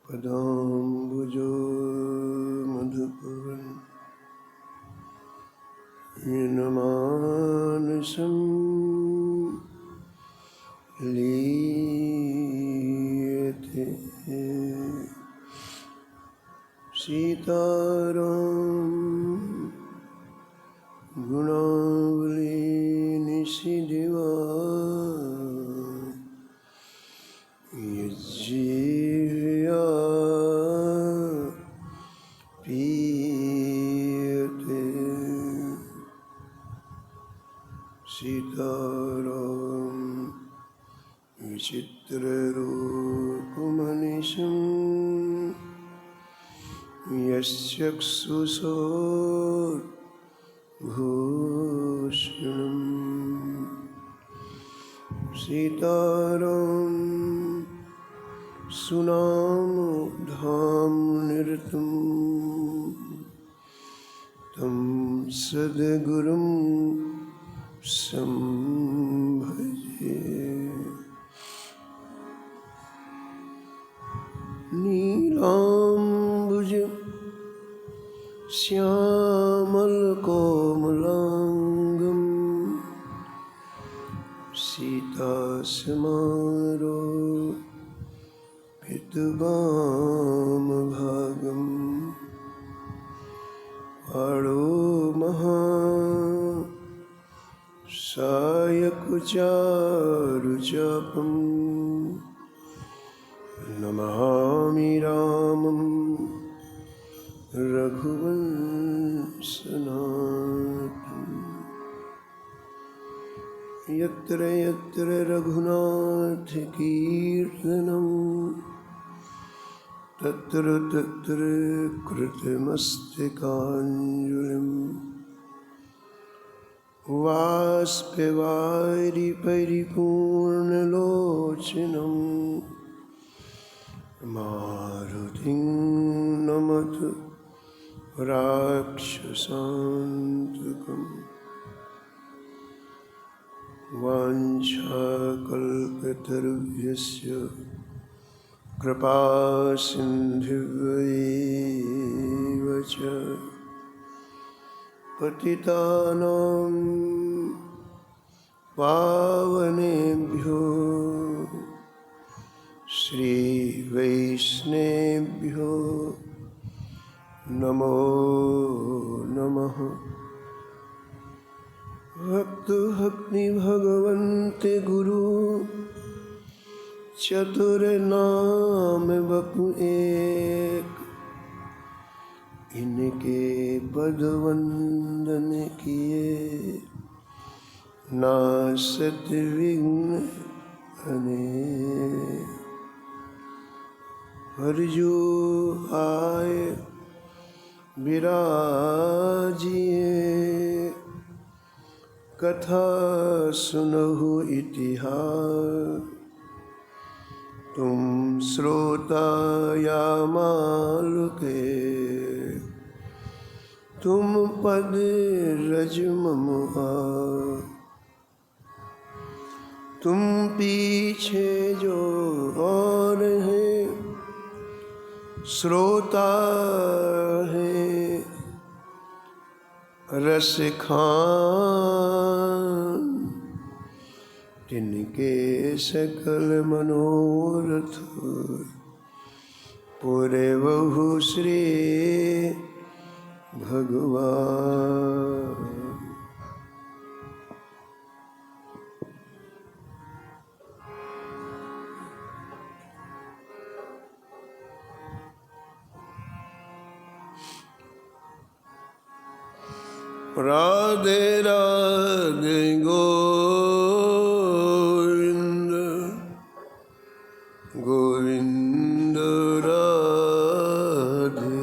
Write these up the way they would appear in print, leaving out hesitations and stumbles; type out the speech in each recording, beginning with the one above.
पदाम्बुजो मधुपुरन् यनमानसं लीयते सीताराम गुणावली निशिदिवा यज्जीव्या पीयते सीताराम विचित्ररूपमनिशम् यस्यक्षुषोर्भूषणम् सीताराम सुनामो धामनिरतं तं सद्गुरुं संभजे। नीलाम्बुज श्यामलकोमलाङ्गं सीतासमारोपितवामभागम् आड़ो सायकुचारुचापं नमामि रामं रघुवंशनाथम्। यत्र यत्र रघुनाथकीर्तनं तत्र तत्र कृतमस्तकाञ्जलिं वाष्पवारि परिपूर्णलोचनं मारुतिं नमत राक्षसान्तकम्। वाञ्छाकल्पतरुभ्यश्च कृपासिन्धुभ्यैव च पतितानां पावनेभ्यो श्रीवैष्णवेभ्यो नमो नमः। भक्ति भगवन्ते गुरु चतुर्नाम बपु एक, इनके पद वंदन किए नासत विघ्न अनेक। हरिजो आय विराजिए कथा सुनहु इतिहास। तुम श्रोता या मालुके तुम पद रज मम आस। तुम पीछे जो और है श्रोता है रस खान। तिनके सकल मनोरथ पूरे बहु श्री भगवान। राधे राधे गोविंद गोविंद राधे।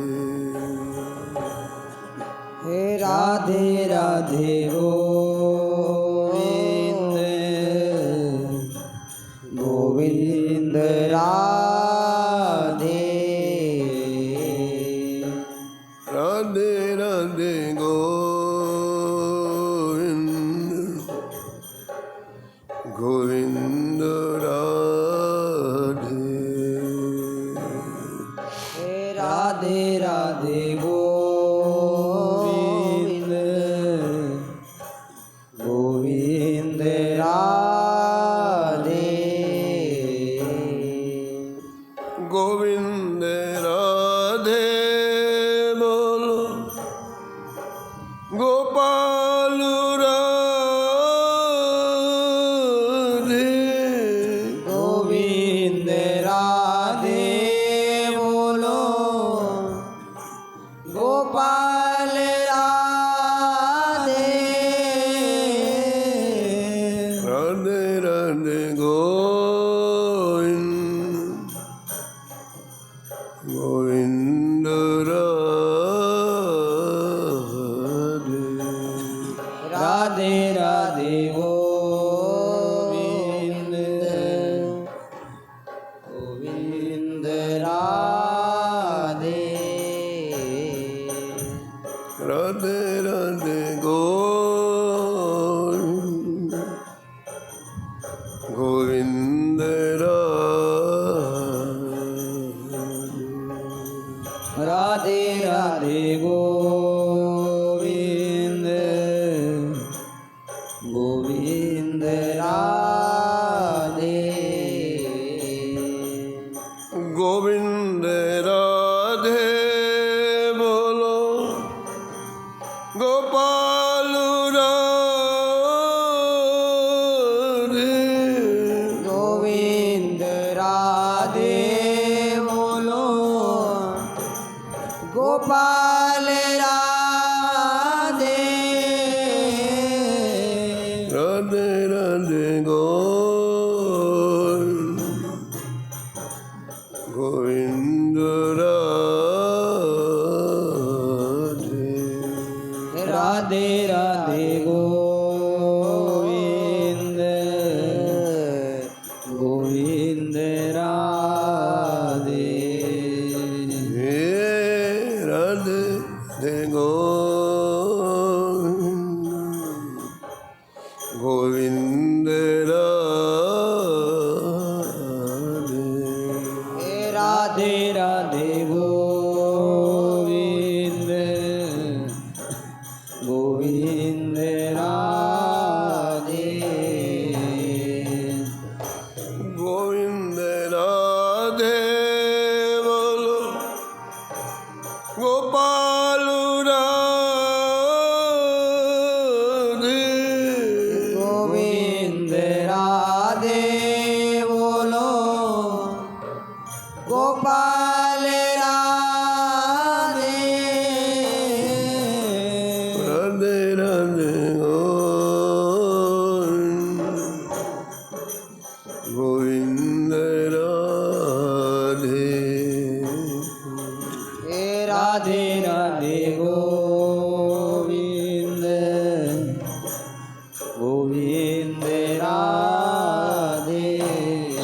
हे राधे राधे गोविंद गोविंद राधे। राधे राधे गोविंद राधे। राधे गोविंद गोविंद राधे गोविंद राधे बोलो गोपाल राधे गोविंद राधे बोलो गोपाल राधे राधे राधे गोविंद गोविंद राधे राधे राधे गोविंद गोविंद राधे राधे राधे गोविंद गोविंद राधे राधे गोविंद गोविंद राधे गोविंद राधे बोलो गोपाल राधे गोविंद राधे बोलो गोपाल राधे राधे राधे गोविंद राधे राधे राधे गोविंद गोविंद राधे हे राधे राधे गोविंद राधे राधे राधे गोविंद गोविंद राधे गोविंद राधे बोलो गोपाल राधे गोविंद राधे बोलो गोपाल राधे राधे राधे गोविंद राधे राधे राधे गोविंद गोविंद राधे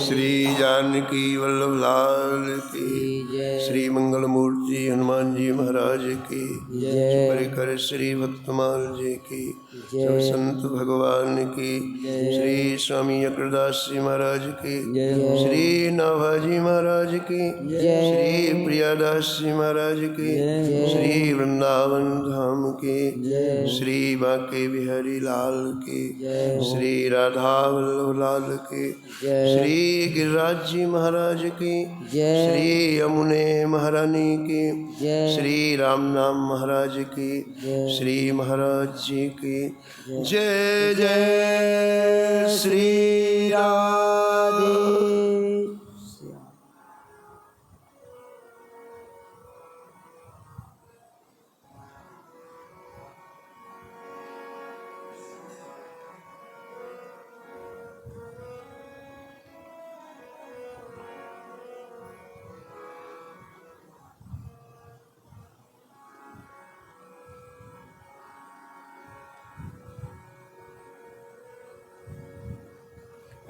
श्री जानकी वल्लभ लाल की जय श्री मंगल मूर्ति हनुमान जी महाराज की जय परिकर श्री भक्तमाल जी की जय। सब संत भगवान की जय। श्री स्वामी अग्रदास जी महाराज की जय। श्री नाभाजी महाराज की जय। श्री प्रियादास जी महाराज की जय। श्री वृंदावन धाम की जय। श्री बांके बिहारी लाल की जय। श्री राधा वल्लभ लाल की जय। श्री गिरिराज जी महाराज की जय। श्री यमुने महारानी की जय। श्री राम नाम महाराज की जय। श्री महाराज जी की जय जय श्री राधे।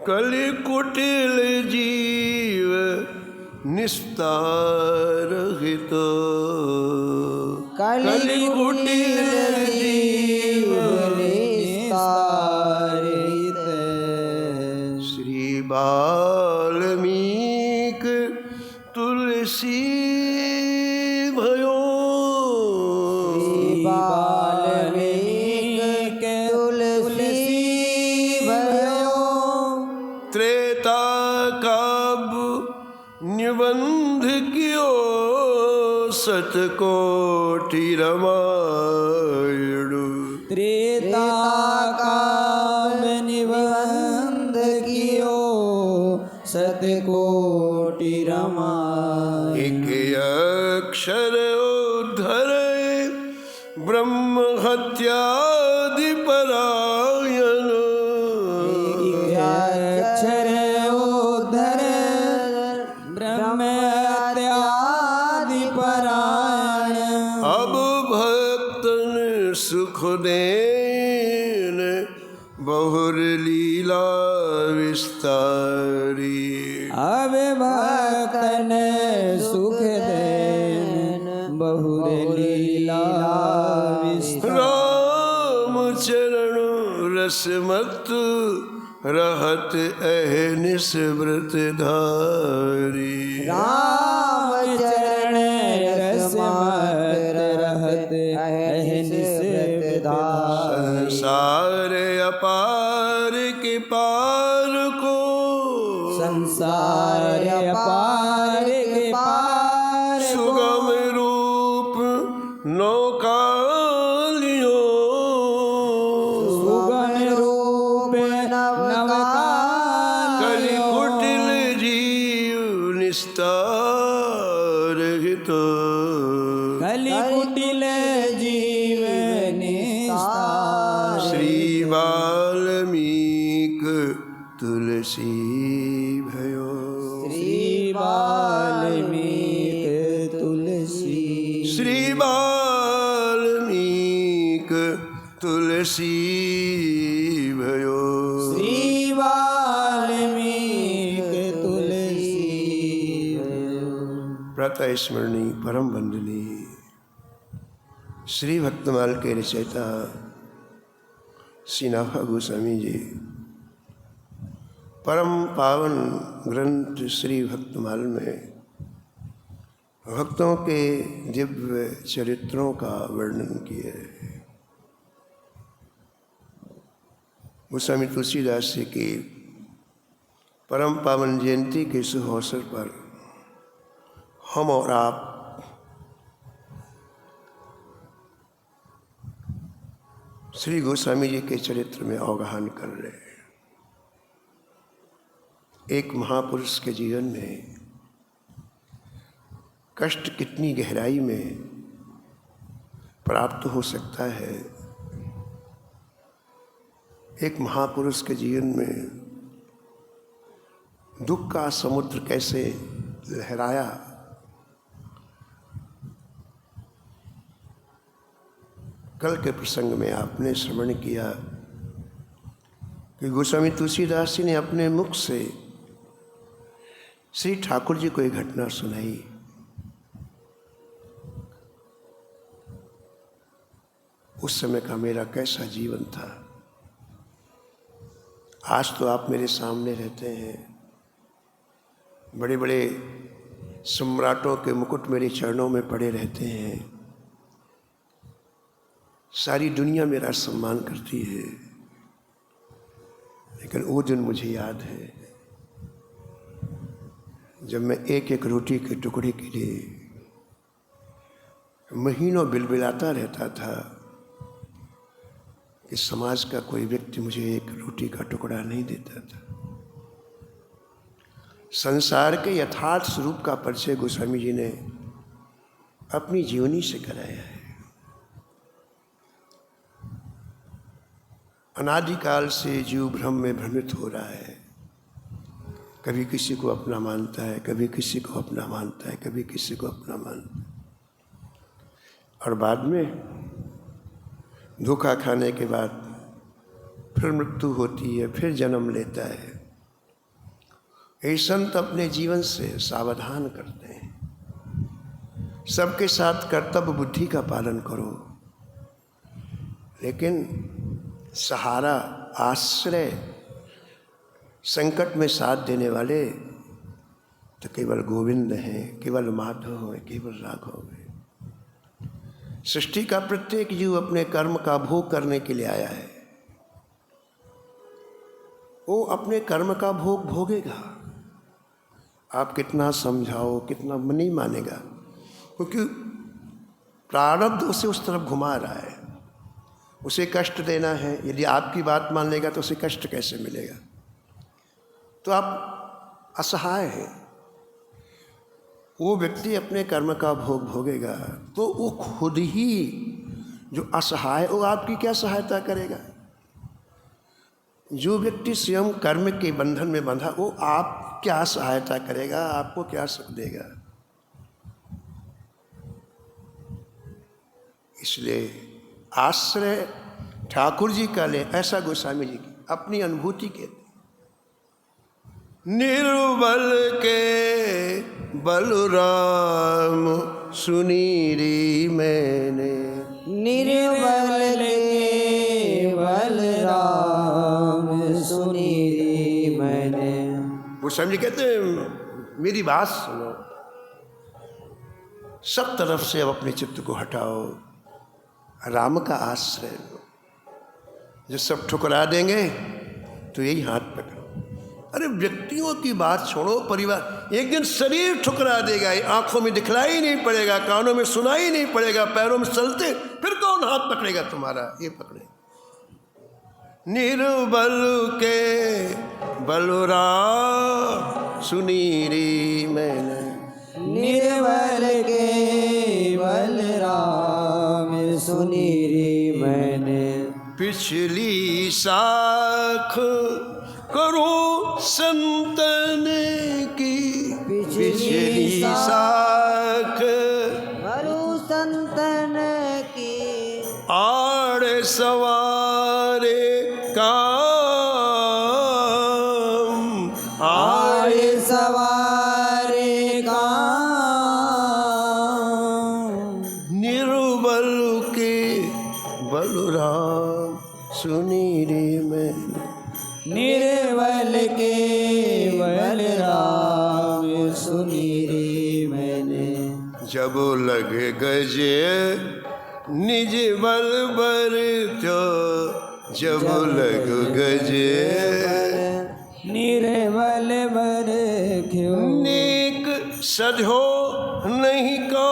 कलि कुटिल जीव निस्तार हित कलि कुटिल जीव निस्तारित श्री वाल्मीकि तुलसी भयो अब निबंध कियो सतकोटि रामायण। त्रेता काल निबंध कियो सतकोटि रामायण। एक अक्षर उद्धर ब्रह्म हत्यादि परायण। अक्षर उद्धर ब्रह्म हत्यादि परायण। अब भक्तन सुख देन बहुर लीला विस्तारी। अब भक्तन सुख देन बहुर लीला विस्तारी। राम चरण रसमत रहत अहनिस व्रत धारी। राम चरण रसमत रहत अहनिस व्रत धारी। संसार अपार के पार को संसार अपार के पार सुगम रूप नौकालियो। सुगम रूप कलि नवकालियो। कुटिल जीव निस्तार हितो। कलि कुटिल जीव निस्तार। श्री वाल्मीक तुलसी भयो। श्री वाल्मीक तुलसी। श्री वाल्मीक तुलसी भयो। श्री वाल्मीक तुलसी। प्रातः स्मरणी परम वंदनीय श्री भक्तमाल के रचयिता श्री नाभा गोस्वामी जी परम पावन ग्रंथ श्री भक्तमाल में भक्तों के दिव्य चरित्रों का वर्णन किए। गोस्वामी तुलसीदास जी की परम पावन जयंती के शुभ अवसर पर हम और आप श्री गोस्वामी जी के चरित्र में अवगाहन कर रहे हैं। एक महापुरुष के जीवन में कष्ट कितनी गहराई में प्राप्त हो सकता है। एक महापुरुष के जीवन में दुख का समुद्र कैसे लहराया। कल के प्रसंग में आपने श्रवण किया कि गोस्वामी तुलसीदास जी ने अपने मुख से श्री ठाकुर जी को एक घटना सुनाई। उस समय का मेरा कैसा जीवन था। आज तो आप मेरे सामने रहते हैं। बड़े बड़े सम्राटों के मुकुट मेरे चरणों में पड़े रहते हैं। सारी दुनिया मेरा सम्मान करती है। लेकिन वो दिन मुझे याद है जब मैं एक एक रोटी के टुकड़े के लिए महीनों बिलबिलाता रहता था कि समाज का कोई व्यक्ति मुझे एक रोटी का टुकड़ा नहीं देता था। संसार के यथार्थ स्वरूप का परिचय गोस्वामी जी ने अपनी जीवनी से कराया है। अनादिकाल से जीव भ्रम में भ्रमित हो रहा है। कभी किसी को अपना मानता है, कभी किसी को अपना मानता है, कभी किसी को अपना मानता है, और बाद में धोखा खाने के बाद फिर मृत्यु होती है, फिर जन्म लेता है। ये संत अपने जीवन से सावधान करते हैं। सबके साथ कर्तव्य बुद्धि का पालन करो, लेकिन सहारा, आश्रय, संकट में साथ देने वाले तो केवल गोविंद हैं, केवल माधव हैं, केवल राघव हैं। सृष्टि का प्रत्येक जीव अपने कर्म का भोग करने के लिए आया है। वो अपने कर्म का भोग भोगेगा। आप कितना समझाओ, कितना नहीं मानेगा, क्योंकि प्रारब्ध उसे उस तरफ घुमा रहा है। उसे कष्ट देना है, यदि आपकी बात मान लेगा तो उसे कष्ट कैसे मिलेगा? तो आप असहाय हैं। वो व्यक्ति अपने कर्म का भोग भोगेगा तो वो खुद ही जो असहाय, वो आपकी क्या सहायता करेगा? जो व्यक्ति स्वयं कर्म के बंधन में बंधा, वो आप क्या सहायता करेगा, आपको क्या सुख देगा? इसलिए आश्रय ठाकुर जी का ले, ऐसा गोस्वामी जी की अपनी अनुभूति के। निर्बल के बलराम सुनी रे मैंने, निर्बल के बलराम सुनी रे मैंने। गोस्वामी जी कहते हैं मेरी बात सुनो, सब तरफ से अब अपने चित्त को हटाओ, राम का आश्रय लो। जो सब ठुकरा देंगे तो यही हाथ पकड़ो। अरे व्यक्तियों की बात छोड़ो, परिवार, एक दिन शरीर ठुकरा देगा, आंखों में दिखलाई नहीं पड़ेगा, कानों में सुनाई नहीं पड़ेगा, पैरों में चलते, फिर कौन हाथ पकड़ेगा तुम्हारा? ये पकड़े। निर्बल के बलराम सुनी रे मैंने, निर्बल के बलराम सुनी रे मैंने। पिछली साख करो संतन की, पिछली साख करो संतन की। आड़ सवारे काम, आड़ सवारे काम। निर्बल के बलराम सुनी रे मैंने, निर्बल के बलराम सुनी रे मैंने। जब लग गजे निज बल बर तो, जब लग गजे निर्बल बर क्यों। नेक सधो नहीं काम,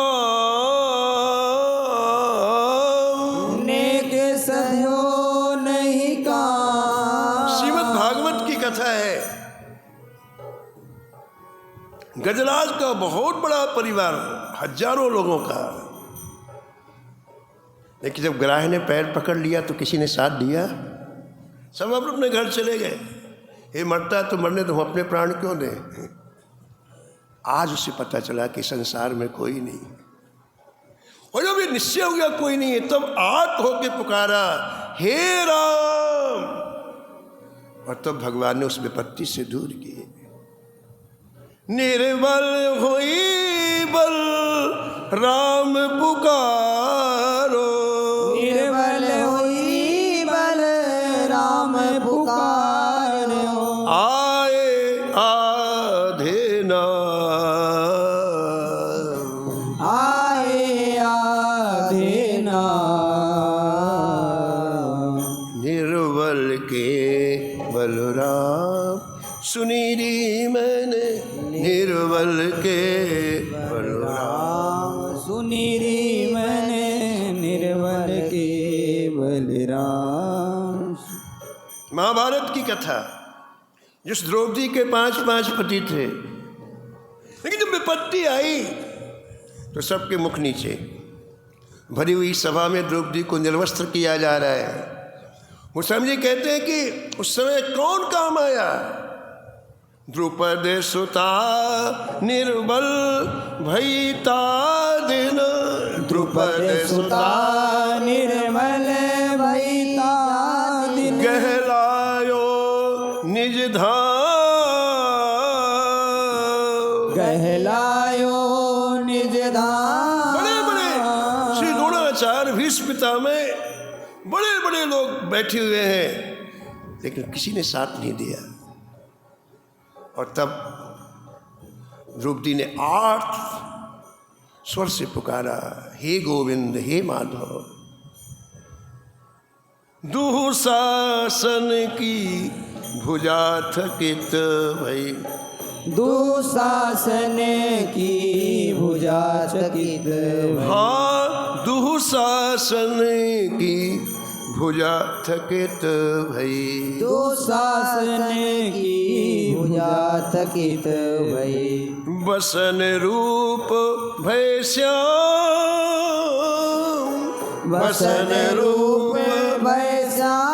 नेक सधो नहीं काम। श्रीमद् भागवत की कथा है। गजराज का बहुत बड़ा परिवार, हजारों लोगों का, लेकिन जब ग्राह ने पैर पकड़ लिया तो किसी ने साथ दिया? सब अपने घर चले गए। ये मरता तो मरने दो, हम अपने प्राण क्यों दें? आज उसे पता चला कि संसार में कोई नहीं, और जब ये निश्चय हो गया कोई नहीं है, तब आर्त होके पुकारा, हे राम, और तब भगवान ने उस विपत्ति से दूर किए। निर्बल होई बल राम पुकारो, निर्बल हुई बल राम पुकारो। आए आधे नाम, आए आधे नाम। निर्बल के बलराम सुनी री मैंने, निर्बल के बलराम सुनी री मैंने, निर्बल के बलराम। महाभारत की कथा, जिस द्रौपदी के 5 पति थे, लेकिन जब विपत्ति आई तो सबके मुख नीचे। भरी हुई सभा में द्रौपदी को निर्वस्त्र किया जा रहा है। गोस्वामी जी कहते हैं कि उस समय कौन काम आया? द्रुपद सुता निर्बल भईता दिन, द्रुपद सुता निर्मल भईता दिन। गहलायो निज धाम, गहलायो निज धाम। बड़े बड़े श्री द्रोणाचार्य भीष्म पितामह, बड़े बड़े लोग बैठे हुए हैं, लेकिन किसी ने साथ नहीं दिया। और तब द्रौपदी ने आर्त स्वर से पुकारा, हे गोविंद, हे माधव। दुशासन की भुजा थकित भई, दुशासन की भुजा चकित भई। हाँ, दुशासन की भुजा थकित भई। दुशासन की भुजा थकित भई। बसन रूप भय श्याम, बसन रूप भय श्याम।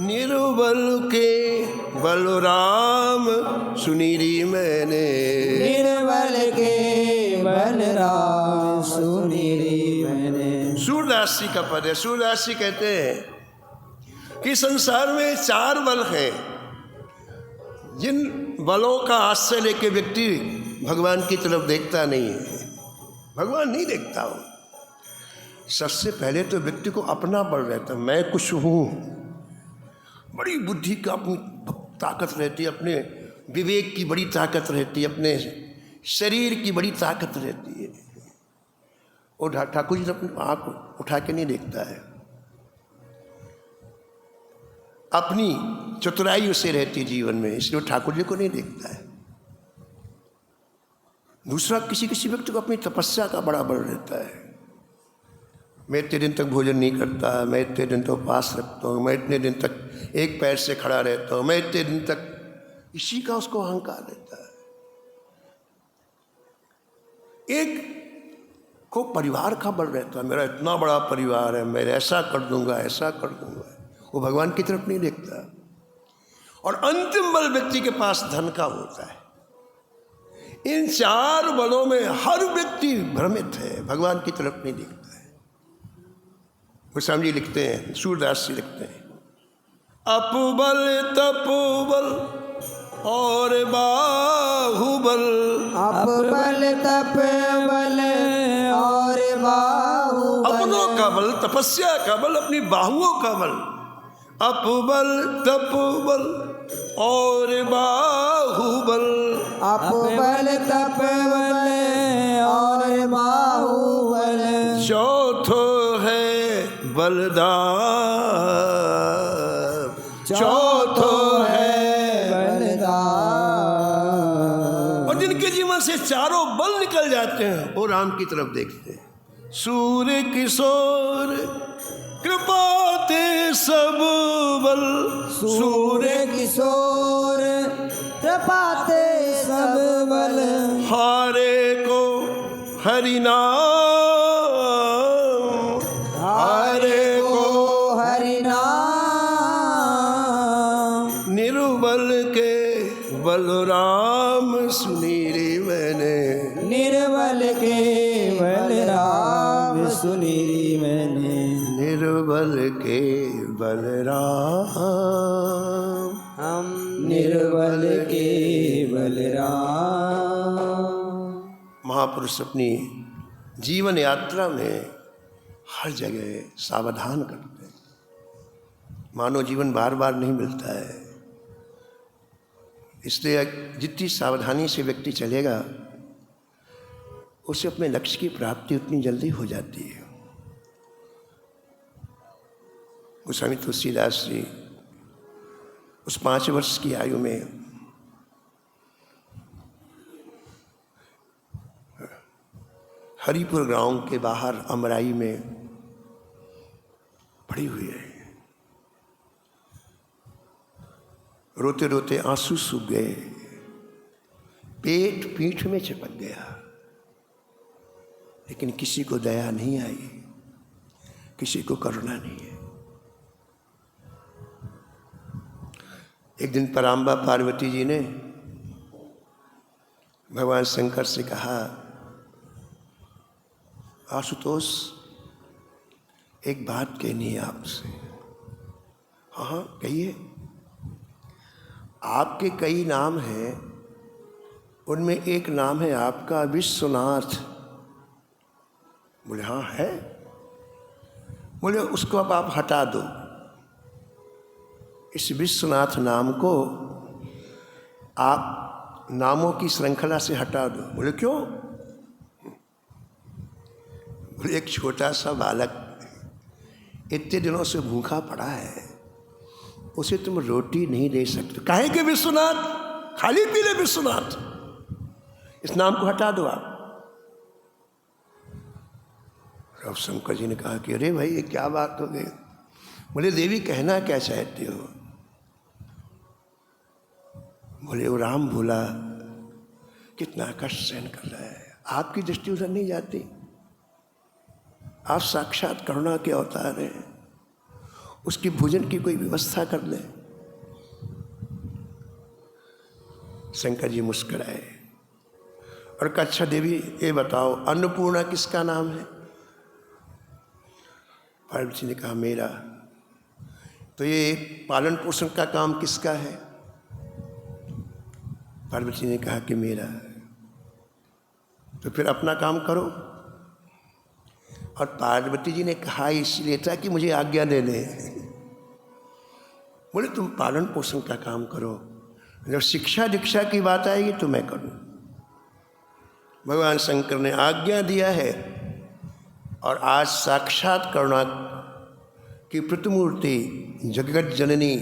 निर्बल के बलराम सुनीरी मैंने। निर्बल के बलराम सुनीरी मैंने। सूरदास जी का पद है। सूरदास जी कहते हैं कि संसार में 4 बल हैं, जिन बलों का आश्रय लेके व्यक्ति भगवान की तरफ देखता नहीं है, भगवान नहीं देखता हो। सबसे पहले तो व्यक्ति को अपना बल रहता है, मैं कुछ हूँ। बड़ी बुद्धि का अपनी ताकत रहती है, अपने विवेक की बड़ी ताकत रहती है, अपने शरीर की बड़ी ताकत रहती है। और ठाकुर जी अपनी आँख उठा के नहीं देखता है, अपनी चतुराई उसे रहती जीवन में, इसलिए ठाकुर जी को नहीं देखता है। दूसरा, किसी किसी व्यक्ति को अपनी तपस्या का बड़ा बल रहता है। मैं इतने दिन तक भोजन नहीं करता, मैं इतने दिन तक उपवास रखता हूँ, मैं इतने दिन तक एक पैर से खड़ा रहता हूँ, मैं इतने दिन तक, इसी का उसको अहंकार रहता है। एक को परिवार का बल रहता है, मेरा इतना बड़ा परिवार है, मैं ऐसा कर दूंगा, ऐसा कर दूंगा। वो भगवान की तरफ नहीं देखता। और अंतिम बल व्यक्ति के पास धन का होता है। इन 4 बलों में हर व्यक्ति भ्रमित है, भगवान की तरफ नहीं देखता है। गोस्वामी जी लिखते हैं, सूरदास जी लिखते हैं, अपबल तपबल और बाहुबल। अपबल तपबल और बाहुबल। अपनों का बल, तपस्या का बल, अपनी बाहुओं का बल। अपबल तपबल और बाहुबल। अपबल तपबल और बाहुबल। चौथो है बलदान, चौथो है बलदान। और जिनके जीवन से 4 बल निकल जाते हैं वो राम की तरफ देखते हैं। सूर्य किशोर कृपा ते सब बल। सूर्य किशोर कृपा ते सब बल। हारे को हरि नाम, हारे को हरि नाम। निर्बल के बलराम सुनीरी मैंने। निर्बल के बलराम सुनीरी मैंने। निर्बल के बलराम, हम निर्बल के बलराम। महापुरुष अपनी जीवन यात्रा में हर जगह सावधान करते हैं। मानव जीवन बार बार नहीं मिलता है, इसलिए जितनी सावधानी से व्यक्ति चलेगा उसे अपने लक्ष्य की प्राप्ति उतनी जल्दी हो जाती है। गोस्वामी तुलसीदास जी उस 5 वर्ष की आयु में हरिपुर गांव के बाहर अमराई में पड़ी हुई है। रोते रोते आंसू सूख गए, पेट पीठ में चिपक गया, लेकिन किसी को दया नहीं आई, किसी को करुणा नहीं है। एक दिन पराम्बा पार्वती जी ने भगवान शंकर से कहा, आशुतोष एक बात कहनी है आपसे। हाँ हाँ कहिए। आपके कई नाम हैं, उनमें एक नाम है आपका विश्वनाथ। बोले हाँ है। बोले उसको अब आप हटा दो, इस विश्वनाथ नाम को आप नामों की श्रृंखला से हटा दो। बोले क्यों? बोले एक छोटा सा बालक इतने दिनों से भूखा पड़ा है, उसे तुम रोटी नहीं दे सकते। काहे के विश्वनाथ, खाली पीले विश्वनाथ, इस नाम को हटा दो आप। अब शंकर जी ने कहा कि अरे भाई ये क्या बात हो गई। बोले देवी कहना क्या चाहते हो? बोले वो राम भोला कितना कष्ट सहन कर रहा है, आपकी दृष्टि उधर नहीं जाती? आप साक्षात करुणा के अवतार हैं, उसकी भोजन की कोई व्यवस्था कर ले। शंकर जी मुस्कुराए और कहा अच्छा देवी ये बताओ अन्नपूर्णा किसका नाम है? पार्वती ने कहा मेरा। तो ये पालन पोषण का काम किसका है? पार्वती ने कहा कि मेरा। तो फिर अपना काम करो। और पार्वती जी ने कहा इसलिए था कि मुझे आज्ञा दे दे। बोले तुम पालन पोषण का काम करो, जब शिक्षा दीक्षा की बात आएगी तो मैं करूं। भगवान शंकर ने आज्ञा दिया है और आज साक्षात करुणा की प्रतिमूर्ति जगत जननी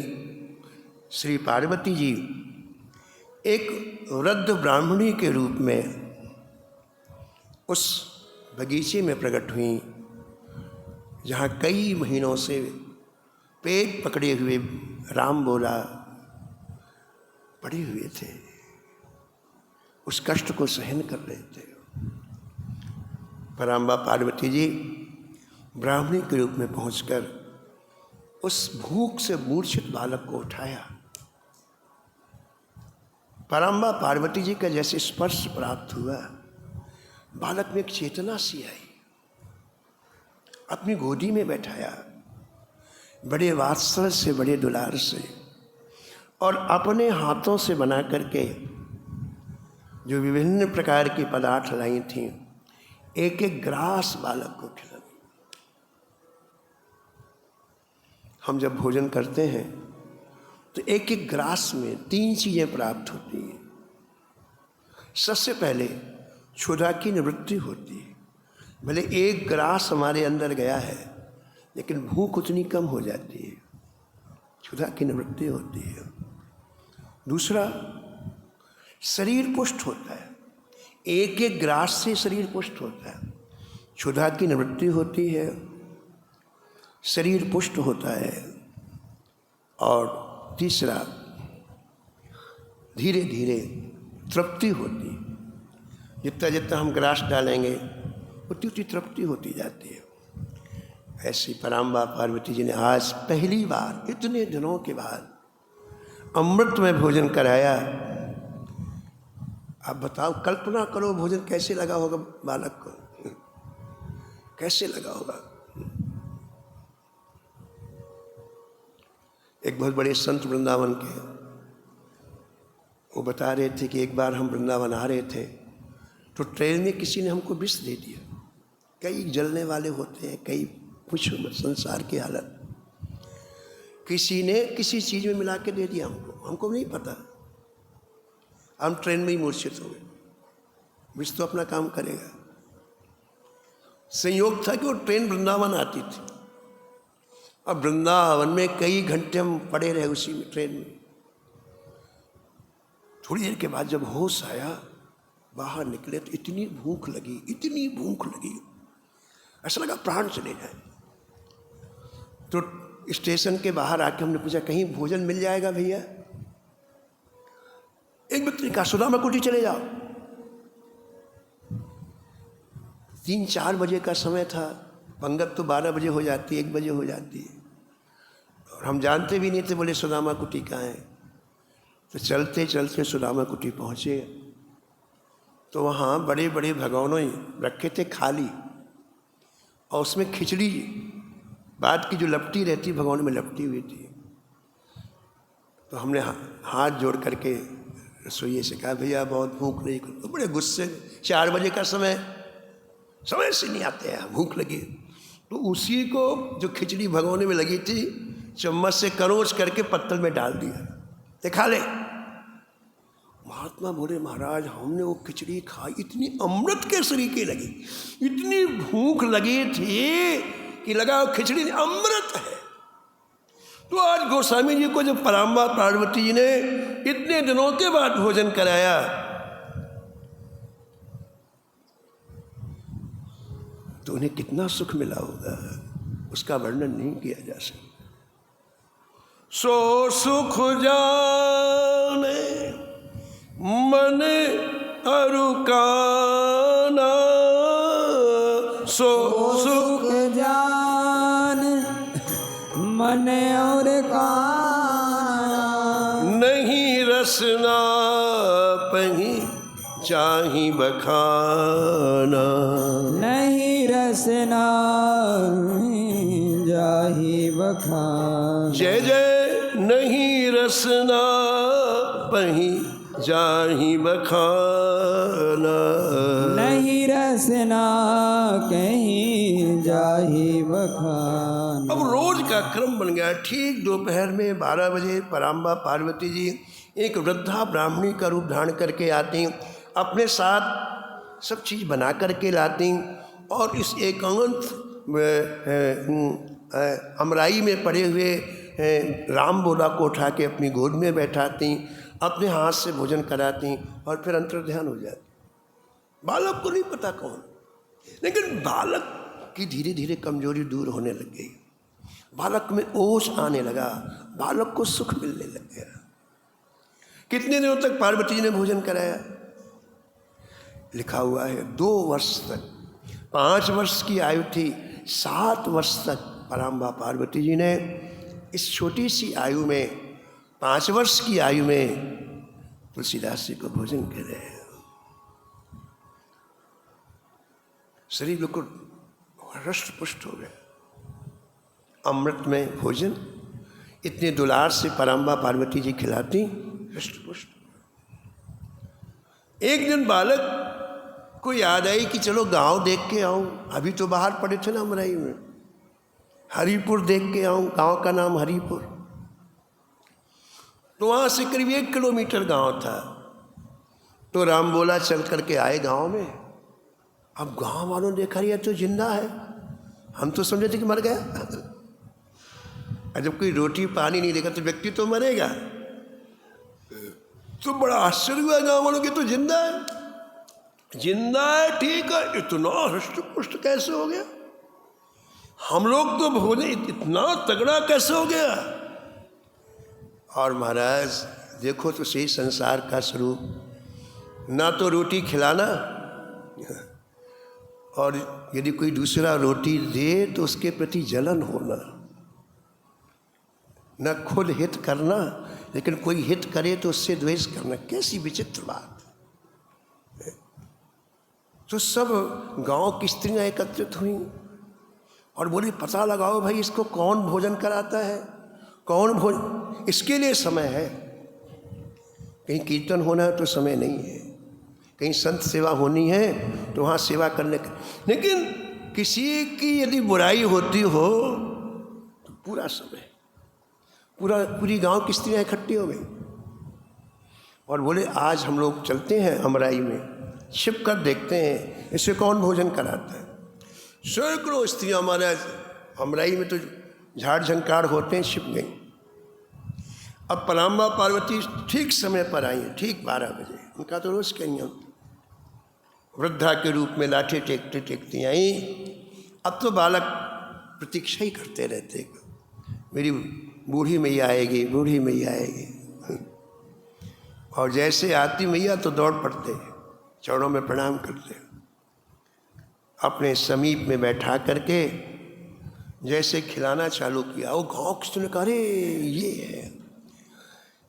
श्री पार्वती जी एक वृद्ध ब्राह्मणी के रूप में उस बगीचे में प्रकट हुई, जहाँ कई महीनों से पेट पकड़े हुए राम भोला पड़े हुए थे, उस कष्ट को सहन कर रहे थे। पराम्बा पार्वती जी ब्राह्मणी के रूप में पहुंचकर उस भूख से मूर्छित बालक को उठाया। पराम्बा पार्वती जी का जैसे स्पर्श प्राप्त हुआ, बालक में एक चेतना सी आई, अपनी गोदी में बैठाया, बड़े वात्सल्य से, बड़े दुलार से, और अपने हाथों से बना करके जो विभिन्न प्रकार की पदार्थ लाई थी, एक एक ग्रास बालक को खिला। हम जब भोजन करते हैं तो एक एक ग्रास में 3 चीजें प्राप्त होती हैं। सबसे पहले क्षुधा की निवृत्ति होती है। भले एक ग्रास हमारे अंदर गया है लेकिन भूख उतनी कम हो जाती है, क्षुधा की निवृत्ति होती है। दूसरा, शरीर पुष्ट होता है। एक एक ग्रास से शरीर पुष्ट होता है, क्षुधा की निवृत्ति होती है, शरीर पुष्ट होता है। और तीसरा, धीरे धीरे तृप्ति होती है। जितना जितना हम ग्रास डालेंगे उतनी उतनी तृप्ति होती जाती है। ऐसी पराम्बा पार्वती जी ने आज पहली बार इतने दिनों के बाद अमृत में भोजन कराया। आप बताओ, कल्पना करो भोजन कैसे लगा होगा बालक को, कैसे लगा होगा। एक बहुत बड़े संत वृंदावन के, वो बता रहे थे कि एक बार हम वृंदावन आ रहे थे तो ट्रेन में किसी ने हमको विष दे दिया। कई जलने वाले होते हैं, कई कुछ संसार की हालत, किसी ने किसी चीज़ में मिला के दे दिया हमको नहीं पता। हम ट्रेन में ही मूर्छित हो गए। विष तो अपना काम करेगा। संयोग था कि वो ट्रेन वृंदावन आती थी। अब वृंदावन में कई घंटे हम पड़े रहे उसी में, ट्रेन में। थोड़ी देर के बाद जब होश आया, बाहर निकले तो इतनी भूख लगी, ऐसा लगा प्राण चले जाए। तो स्टेशन के बाहर आके हमने पूछा कहीं भोजन मिल जाएगा भैया? एक व्यक्ति ने कहा सुदामा कुटी चले जाओ। 3-4 बजे का समय था, पंगत तो 12 बजे हो जाती है, 1 बजे हो जाती है, और हम जानते भी नहीं थे। बोले सुदामा कुटी कहाँ है? तो चलते चलते सुदामा कुटी पहुँचे तो वहाँ बड़े बड़े भगोने रखे थे खाली, और उसमें खिचड़ी बाद की जो लपटी रहती भगोने में लपटी हुई थी। तो हमने हाथ जोड़ करके रसोइये से कहा भैया बहुत भूख लगी। तो बड़े गुस्से, 4 बजे का समय से नहीं आते हैं, भूख लगी। तो उसी को जो खिचड़ी भगोने में लगी थी चम्मच से करोच करके पत्तल में डाल दिया, दिखा ले। महात्मा बोले महाराज हमने वो खिचड़ी खाई, इतनी अमृत के सरीके लगी, इतनी भूख लगी थी कि लगा वो खिचड़ी अमृत है। तो आज गोस्वामी जी को जब पराम्बा पार्वती जी ने इतने दिनों के बाद भोजन कराया तो उन्हें कितना सुख मिला होगा, उसका वर्णन नहीं किया जा सकता। सो सुख जाने मन अरुकाना, सो सुख जान मन और काना, नहीं रसना पही चाही बखाना, नहीं रसना जाही बखान। जय जय नहीं रसना पही जाही बखाना, नहीं रसना कहीं जाही बखान। अब रोज का क्रम बन गया। ठीक दोपहर में 12 बजे पराम्बा पार्वती जी एक वृद्धा ब्राह्मणी का रूप धारण करके आती, अपने साथ सब चीज़ बना करके लाती और इस एकांत अमराई में पड़े हुए राम बोला को उठा के अपनी गोद में बैठाती, अपने हाथ से भोजन कराती और फिर अंतर्ध्यान हो जाती। बालक को नहीं पता कौन, लेकिन बालक की धीरे धीरे कमजोरी दूर होने लग गई, बालक में ओज आने लगा, बालक को सुख मिलने लग गया। कितने दिनों तक पार्वती जी ने भोजन कराया? लिखा हुआ है 2 वर्ष तक। 5 वर्ष की आयु थी, 7 वर्ष तक पराम्बा पार्वती जी ने इस छोटी सी आयु में, 5 वर्ष की आयु में तुलसीदास जी को भोजन कराया। शरीर बिल्कुल हृष्ट पुष्ट हो गया। अमृत में भोजन इतने दुलार से पराम्बा पार्वती जी खिलाती, हृष्ट पुष्ट। एक दिन बालक को याद आई कि चलो गांव देख के आऊं, अभी तो बाहर पड़े थे ना अमराई में, हरिपुर देख के आऊं, गांव का नाम हरिपुर। तो वहां से करीब 1 किलोमीटर गांव था। तो राम बोला चल करके आए गांव में। अब गांव वालों ने देखा ये तो जिंदा है, हम तो समझे थे कि मर गया। जब कोई रोटी पानी नहीं देगा तो व्यक्ति तो मरेगा। तो बड़ा आश्चर्य हुआ गांव वालों की, तो जिंदा है, जिंदा है, ठीक है, इतना हृष्ट पुष्ट कैसे हो गया? हम लोग तो भोजन इतना तगड़ा कैसे हो गया? और महाराज देखो तो सही संसार का स्वरूप, ना तो रोटी खिलाना, और यदि कोई दूसरा रोटी दे तो उसके प्रति जलन होना, न खुद हित करना, लेकिन कोई हित करे तो उससे द्वेष करना। कैसी विचित्र बात। तो सब गांव की स्त्रियां एकत्रित हुई और बोली पता लगाओ भाई इसको कौन भोजन कराता है, कौन भोजन, इसके लिए समय है। कहीं कीर्तन होना है तो समय नहीं है, कहीं संत सेवा होनी है तो वहाँ सेवा करने का। लेकिन किसी की यदि बुराई होती हो तो पूरा समय, पूरी गांव की स्त्रियाँ इकट्ठी हो गई और बोले आज हम लोग चलते हैं अमराई में, छिप कर देखते हैं इसे कौन भोजन कराता है। सैकड़ों स्त्रियाँ हमारे अमराई में तो झाड़ झंकार होते हैं, छिप गई। अब पराम्बा पार्वती ठीक समय पर आई हैं, ठीक 12 बजे। उनका तो रोज़ का नियम, वृद्धा के रूप में लाठी टेकते टेकती आई। अब तो बालक प्रतीक्षा ही करते रहते, मेरी बूढ़ी मैया आएगी, बूढ़ी मैया आएगी। और जैसे आती मैया तो दौड़ पड़ते, चरणों में प्रणाम करते, अपने समीप में बैठा करके जैसे खिलाना चालू किया। वो गाँव किसी ने कहा अरे ये है,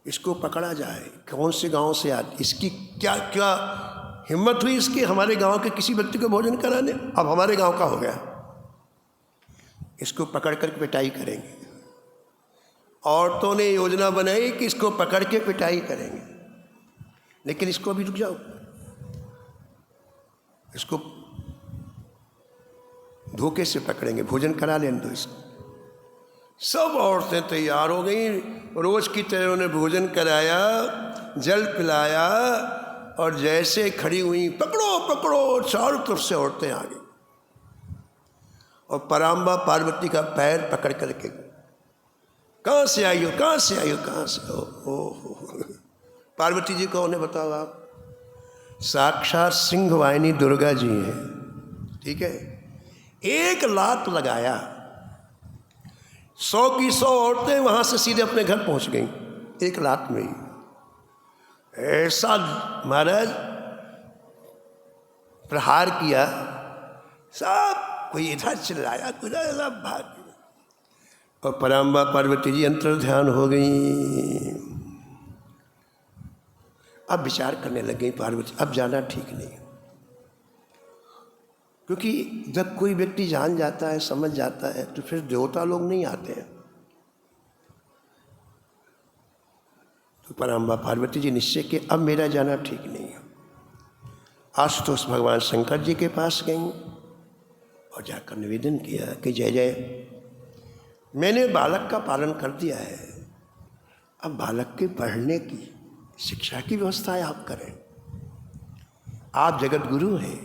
इसको पकड़ा जाए, कौन से गांव से आती, इसकी क्या क्या हिम्मत हुई इसकी हमारे गांव के किसी व्यक्ति को भोजन कराने। अब हमारे गांव का हो गया, इसको पकड़ कर पिटाई करेंगे। औरतों ने योजना बनाई कि इसको पकड़ के पिटाई करेंगे, लेकिन इसको अभी रुक जाओ, इसको धोखे से पकड़ेंगे, भोजन करा लेने दो इसको। सब औरतें तैयार हो गई, रोज की तरह उन्हें भोजन कराया, जल पिलाया, और जैसे खड़ी हुई पकड़ो पकड़ो, चारों तरफ से औरतें आ गई और पराम्बा पार्वती का पैर पकड़ करके कहाँ से आई हो, कहाँ से आई हो, कहाँ से हो? ओहो, पार्वती जी कौन है बताओ आप? साक्षात सिंह वाहिनी दुर्गा जी हैं। ठीक है, एक लात लगाया, 100 की 100 औरतें वहां से सीधे अपने घर पहुंच गईं, एक लात में ही। ऐसा महाराज प्रहार किया, सब कोई इधर चिल्लाया, कोई सब भाग गया। और पराम्बा पार्वती जी अंतर ध्यान हो गई। अब विचार करने लग गई पार्वती, अब जाना ठीक नहीं, क्योंकि जब कोई व्यक्ति जान जाता है, समझ जाता है, तो फिर देवता लोग नहीं आते हैं। तो पराम्बा पार्वती जी निश्चय के अब मेरा जाना ठीक नहीं है। आशुतोष भगवान शंकर जी के पास गई और जाकर निवेदन किया कि जय जय, मैंने बालक का पालन कर दिया है, अब बालक के पढ़ने की शिक्षा की व्यवस्था आप करें। आप जगत गुरु हैं,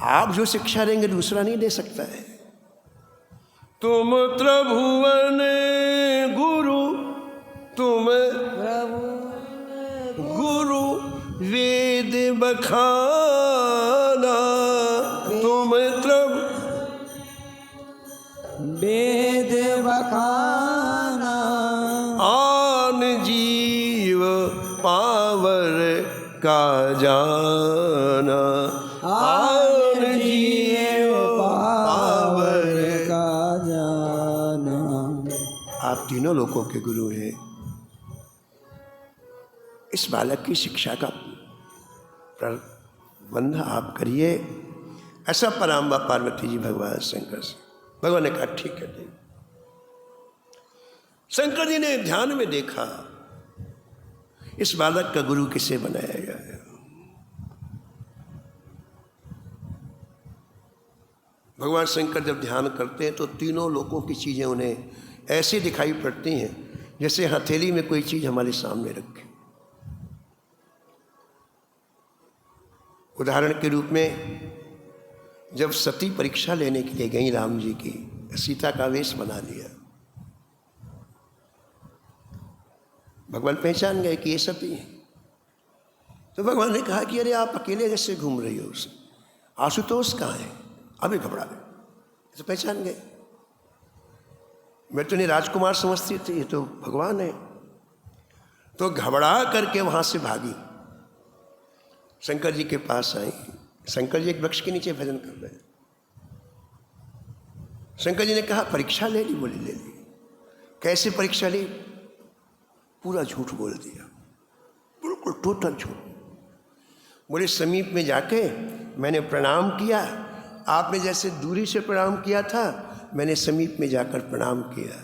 आप जो शिक्षा देंगे दूसरा नहीं दे सकता है। तुम त्रिभुवन गुरु, तुम गुरु वेद बखाना, तुम वेद बखाना, आन जीव पावर का जाना, आन जीव पावर का जाना। आप तीनों लोगों के गुरु हैं। इस बालक की शिक्षा का प्रबंध आप करिए। ऐसा पराम्बा पार्वती जी भगवान शंकर से, भगवान ने कहा ठीक है। शंकर जी ने ध्यान में देखा इस बालक का गुरु किसे बनाया गया है। भगवान शंकर जब ध्यान करते हैं तो तीनों लोगों की चीजें उन्हें ऐसे दिखाई पड़ती हैं जैसे हथेली में कोई चीज हमारे सामने रखे। उदाहरण के रूप में जब सती परीक्षा लेने के लिए गई राम जी की, सीता का वेश बना लिया, भगवान पहचान गए कि ये सती है। तो भगवान ने कहा कि अरे आप अकेले कैसे घूम रही हो, आशुतोष कहाँ है? अभी घबरा गए, तो पहचान गए। मैं तो नहीं राजकुमार समझती थी, ये तो भगवान है। तो घबरा करके वहां से भागी, शंकर जी के पास आई। शंकर जी एक वृक्ष के नीचे भजन कर रहे हैं। शंकर जी ने कहा परीक्षा ले ली? बोली ले ली। कैसे परीक्षा ली? पूरा झूठ बोल दिया, बिल्कुल टोटल झूठ। बोले समीप में जाके मैंने प्रणाम किया, आपने जैसे दूरी से प्रणाम किया था, मैंने समीप में जाकर प्रणाम किया,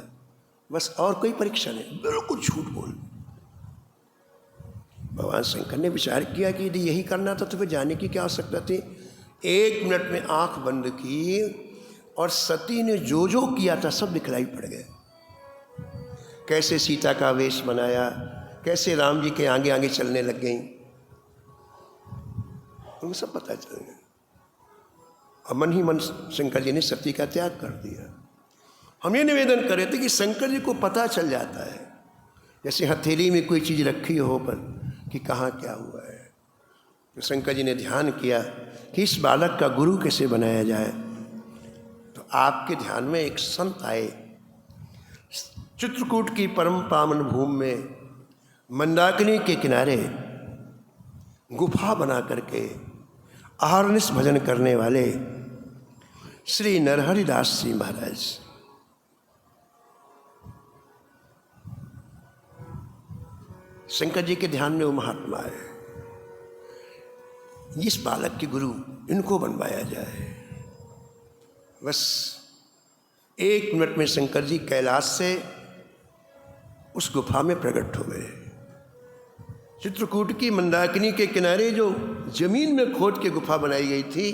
बस, और कोई परीक्षा नहीं, बिल्कुल झूठ बोल। भगवान शंकर ने विचार किया कि यदि यही करना था तो फिर जाने की क्या आवश्यकता थी। 1 मिनट में आंख बंद की और सती ने जो जो किया था सब दिखलाई पड़ गए। कैसे सीता का वेश बनाया, कैसे राम जी के आगे आगे चलने लग गई, उनको सब पता चल गया। और मन ही मन शंकर जी ने सती का त्याग कर दिया। हम ये निवेदन कर रहे थे कि शंकर जी को पता चल जाता है, जैसे हथेली में कोई चीज़ रखी हो पर कि कहाँ क्या हुआ है। तो शंकर जी ने ध्यान किया कि इस बालक का गुरु कैसे बनाया जाए। तो आपके ध्यान में एक संत आए, चित्रकूट की परम पावन भूमि में मंदाकिनी के किनारे गुफा बना करके अहर्निश भजन करने वाले श्री नरहरिदास जी महाराज। शंकर जी के ध्यान में वो महात्मा है, इस बालक के गुरु इनको बनवाया जाए। बस 1 मिनट में शंकर जी कैलाश से उस गुफा में प्रकट हो गए। चित्रकूट की मंदाकिनी के किनारे जो जमीन में खोद के गुफा बनाई गई थी,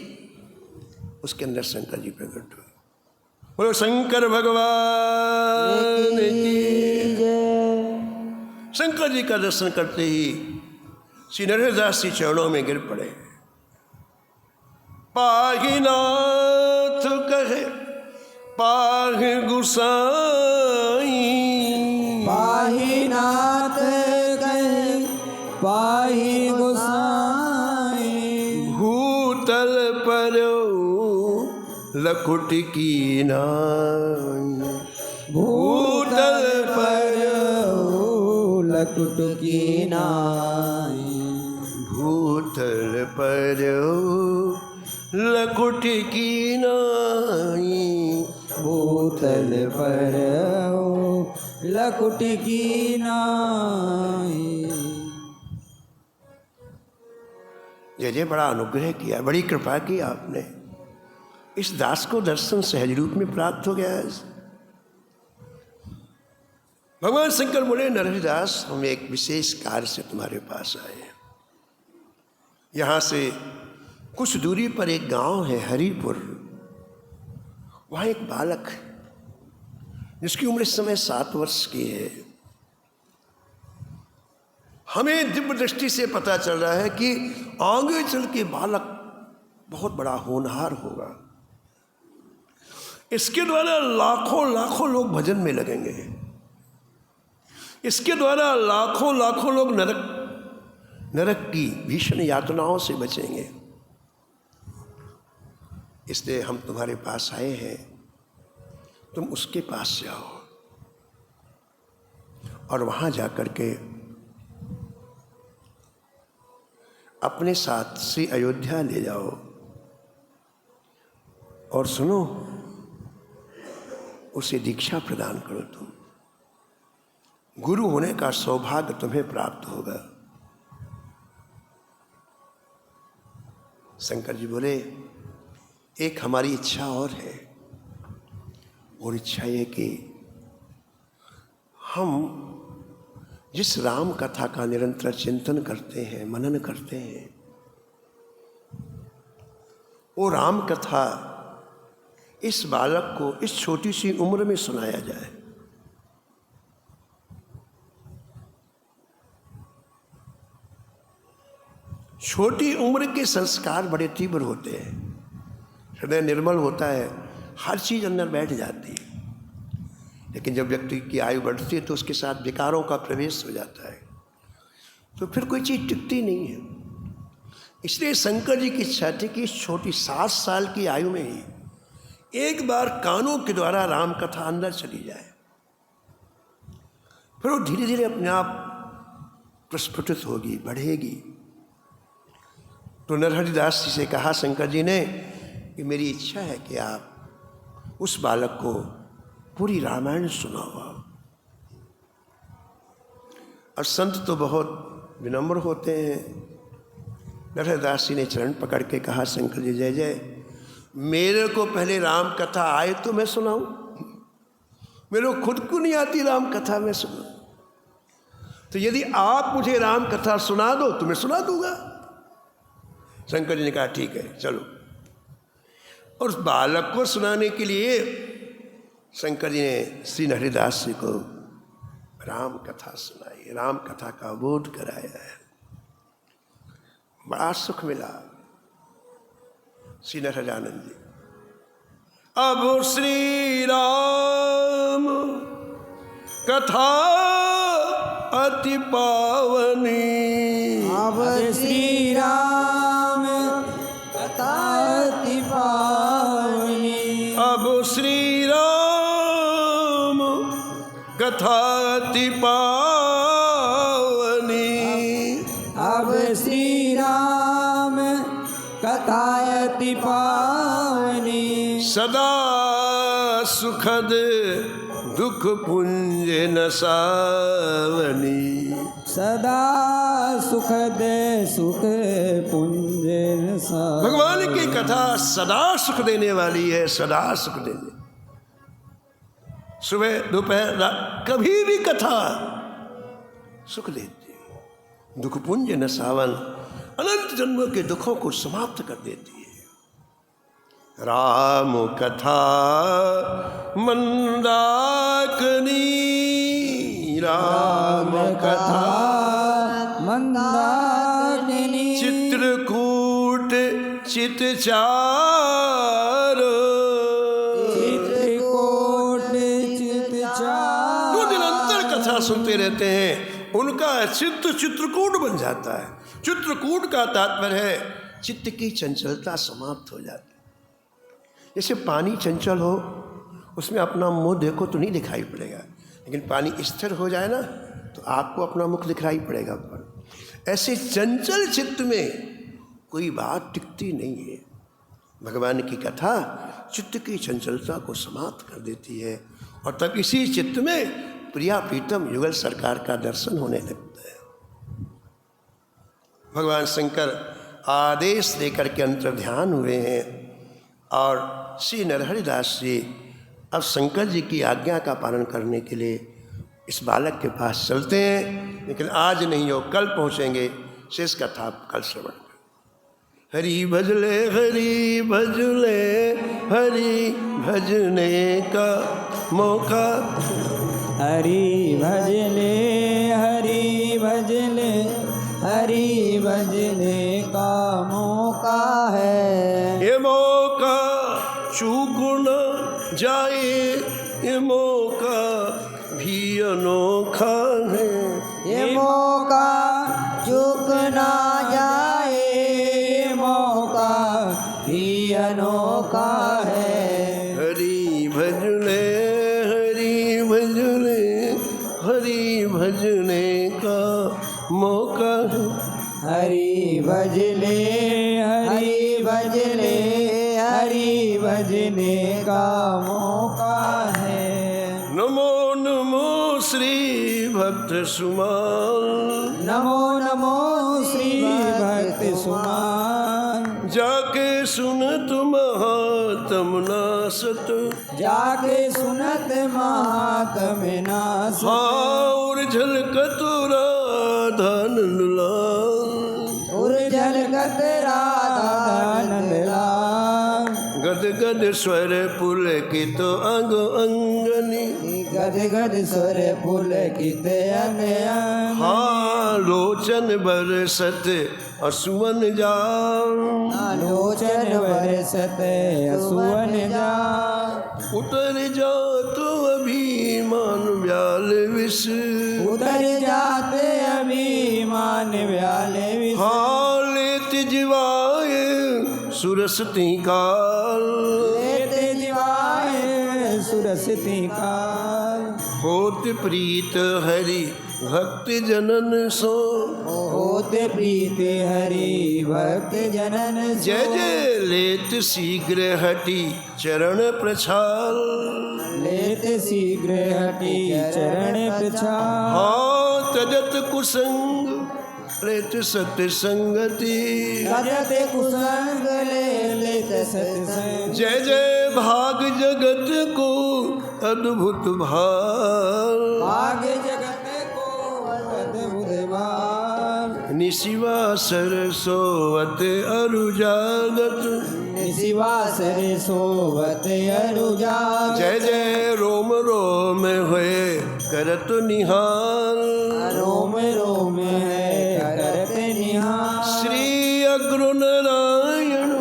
उसके अंदर शंकर जी प्रकट हुए। बोलो शंकर भगवान की जय। शंकर जी का दर्शन करते ही श्री नरहरिदास जी चरणों में गिर पड़े। पाहि नाथ कहे पाहि गुसाई, लकुट की नाई। भूतल पर हो लकुट की नाई। भूतल पर हो लकुट की नाई। भूतल पर हो लकुट की नाई। जय बड़ा अनुग्रह किया, बड़ी कृपा की आपने। इस दास को दर्शन सहज रूप में प्राप्त हो गया है। भगवान शंकर बोले, नरहरिदास, हम एक विशेष कार्य से तुम्हारे पास आए हैं। यहाँ से कुछ दूरी पर एक गांव है हरिपुर। वहाँ एक बालक है जिसकी उम्र इस समय 7 वर्ष की है। हमें दिव्य दृष्टि से पता चल रहा है कि आगे चल के बालक बहुत बड़ा होनहार होगा। इसके द्वारा लाखों लाखों लोग भजन में लगेंगे। इसके द्वारा लाखों लाखों लोग नरक की भीषण यातनाओं से बचेंगे। इसलिए हम तुम्हारे पास आए हैं, तुम उसके पास जाओ और वहां जाकर के अपने साथ श्री अयोध्या ले जाओ। और सुनो, उसे दीक्षा प्रदान करो। तुम गुरु होने का सौभाग्य तुम्हें प्राप्त होगा। शंकर जी बोले, एक हमारी इच्छा और है, और इच्छा ये कि हम जिस राम कथा का निरंतर चिंतन करते हैं, मनन करते हैं, वो राम कथा इस बालक को इस छोटी सी उम्र में सुनाया जाए। छोटी उम्र के संस्कार बड़े तीव्र होते हैं, हृदय निर्मल होता है, हर चीज अंदर बैठ जाती है। लेकिन जब व्यक्ति की आयु बढ़ती है तो उसके साथ विकारों का प्रवेश हो जाता है, तो फिर कोई चीज टिकती नहीं है। इसलिए शंकर जी की इच्छा थी कि इस छोटी 7 साल की आयु में ही एक बार कानों के द्वारा राम कथा अंदर चली जाए, फिर वो धीरे धीरे अपने आप प्रस्फुटित होगी, बढ़ेगी। तो नरहरिदास जी से कहा शंकर जी ने कि मेरी इच्छा है कि आप उस बालक को पूरी रामायण सुनाओ। और संत तो बहुत विनम्र होते हैं। नरहरिदास जी ने चरण पकड़ के कहा, शंकर जी जय जय, मेरे को पहले राम कथा आए तो मैं सुनाऊं, मेरे को खुद को नहीं आती राम कथा में सुनाऊं। तो यदि आप मुझे राम कथा सुना दो तो मैं सुना दूंगा। शंकर जी ने कहा ठीक है चलो। और उस बालक को सुनाने के लिए शंकर जी ने श्री नरहरिदास जी को राम कथा सुनाई, राम कथा का बोध कराया है। बड़ा सुख मिला श्री नरहरानंद जी। अब श्री राम कथा अति पावनी, अब श्री राम कथा अति पावनी। अब श्री राम कथा अति पावनी। अब श्री राम कथा अति पावनी। सदा सुखद दुख पुंज नसावनी। सदा सुखद सुख पुंज नसा। भगवान की कथा सदा सुख देने वाली है, सदा सुख देने। सुबह दोपहर रात कभी भी कथा सुख देती है। दुख पुंज नसावन, अनंत जन्मों के दुखों को समाप्त कर देती है। राम कथा मंदाकिनी, राम कथा मंदाकिनी। चित्रकूट चितचार, चित्रकूट चितचार। वो निरंतर कथा सुनते रहते हैं, उनका चित्त चित्रकूट बन जाता है। चित्रकूट का तात्पर्य है चित्त की चंचलता समाप्त हो जाती है। जैसे पानी चंचल हो, उसमें अपना मुंह देखो तो नहीं दिखाई पड़ेगा, लेकिन पानी स्थिर हो जाए ना तो आपको अपना मुख दिखाई पड़ेगा। पर ऐसे चंचल चित्त में कोई बात टिकती नहीं है। भगवान की कथा चित्त की चंचलता को समाप्त कर देती है, और तब इसी चित्त में प्रिया प्रीतम युगल सरकार का दर्शन होने लगता है। भगवान शंकर आदेश देकर के अंतर्ध्यान हुए हैं, और श्री नरहरिदास जी अब शंकर जी की आज्ञा का पालन करने के लिए इस बालक के पास चलते हैं, लेकिन आज नहीं हो कल पहुँचेंगे। शेष कथा आप कल श्रवण करें। हरि भजले हरि भजले हरि भजने का मौका, हरि भजले हरि भजले हरि भजने का मौका है। ये मौका चूक न जाए, ये मौका भी अनोखा है। ये मौका चूक ना जाए, ये मौका भी अनोखा है। हरि भजले हरि भजले हरि भजने का मौका है। हरि भजले हरि भजले हरि भजने का मौका है। नमो नमो श्री भक्त सुमान, नमो नमो श्री भक्त सुमान। जाके सुनत महात्म नासत, जाके सुनत महात्म नासत। और झलकत राधा नंदलाल, और झलकत राधा नंदलाल। गद गद स्वर पुलकित अंग अंगनी, गद गद स्वर पुलकित अंग अंगनी। हाँ लोचन बरसत असुवन जाल, लोचन बरसत असुवन जाल। उतर जा तो अभिमान व्याल विष, उतर जाते अभिमान व्याल विष। हाँ लेत जिवाए सुरसती काल, लेते जिवाए सुरसती काल। होत प्रीत हरि भक्त जनन सो, होते प्रीति हरि भक्त जनन सो। जय जय लेत शीघ्र हटी चरण प्रछाल, लेत शीघ्र हटी चरण प्रछाल। हाँ तजत कुसंग लेत सत्संगति, तजत कुसंग लेत सत्संग। जय जय भाग जगत को अद्भुत भाल, भाग जगत को अद्भुत भाल। निशिवा सरसोवत अरु जागत, निशिवासर सोवत अरुजा। जय जय रोम रोम हुए करत निहाल, रोम रोम है करत निहाल। श्री अग्र नारायण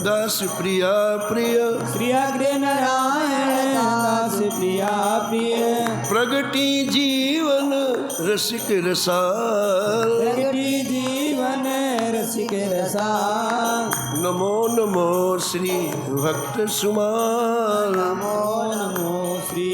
दास प्रिया प्रिय, श्री अग्र नारायण दास प्रिया प्रिय। प्रगति जीवन रसिक रसाल, प्रगति जीवन रसिक रसाल। नमो नमो श्री भक्त सुमाल, नमो नमो श्री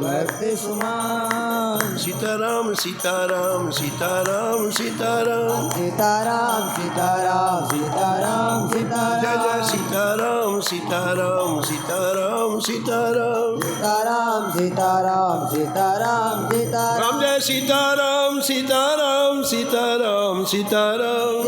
भक्त सुमान। सीताराम सीताराम सीताराम सीताराम, सीताराम सीताराम सीताराम जय जय सीताराम। सीताराम सीताराम सीताराम सीताराम, सीताराम सीताराम सीताराम सीताराम। राम जय सीताराम सीताराम सीताराम सीताराम।